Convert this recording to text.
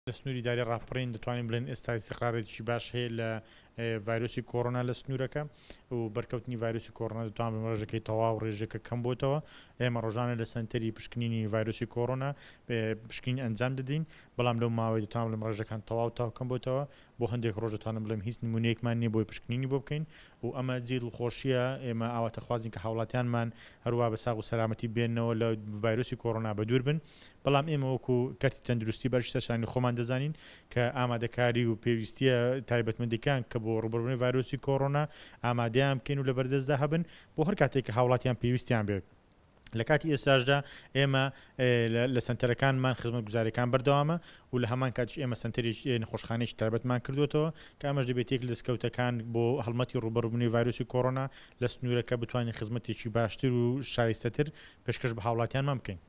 لە سنووری داری ڕاپەڕین دەتوانین بڵێن ئێستا استقرارێکی باش هەیە لە ڤایرۆسی کۆڕۆنا لە سنوورەکە و بەرکەوتنی ڤایرۆسی کۆڕۆنا دەتوان بڵێن ڕێژەکەی تەواو ڕێژەکە کەم بۆتەوە. ئێمە ڕۆژانە لە سەنتەری پشکنینی ڤایرۆسی کۆڕۆنا پشکنین ئەنجام دەدەین، بەڵام لەو ماوەی دەتوان بڵێم ڕێژەکان تەواو کەم بۆتەوە. بۆ هەندێک ڕۆژ دەتوانم بڵێم هیچ نمونەیەکمان نییە بۆی پشکنینی بۆ بکەین و ئەمە دڵخۆشیە. ئێمە ئاواتەخوازین کە هاوڵاتیانمان هەروە بە ساغ و سەلامەتی بێنەوە لە ڤایرۆسی کۆڕۆنا بە دوور بن، بەڵام ئێمە وەکو کەرتی تەندروستی بەرشی سەرشانی خۆمان دەزانین کە ئامادەکاری و پێویستیە تایبەتمەندەکان کە بۆ ڕوبەڕوونی ڤایرۆسی کۆڕۆنا ئامادەیان بکەین و لە بەردەستدا هەبن بۆ هەر کاتێک کە هاوڵاتیان پێویستیان بێت. لە کاتی ئێستاشدا ئێمە لە سنتەرەکانمان خزمەتگوزاریەکان بەردەوامە و لە هەمان کاتیش ئێمە سنتەرێکی نەخۆشخانەیەکی تایبەتمان کردوێتەوە کە ئەمەش دەبێت یەک لە دەستکەوتەکان بۆ هەڵمەتی ڕوبەڕوونی ڤایرۆسی کۆڕۆنا لە سنوورەکە بتوانین خزمەتێکی باشتر و شایستەتر پێشکەش بە هاوڵاتیانمان بکەین.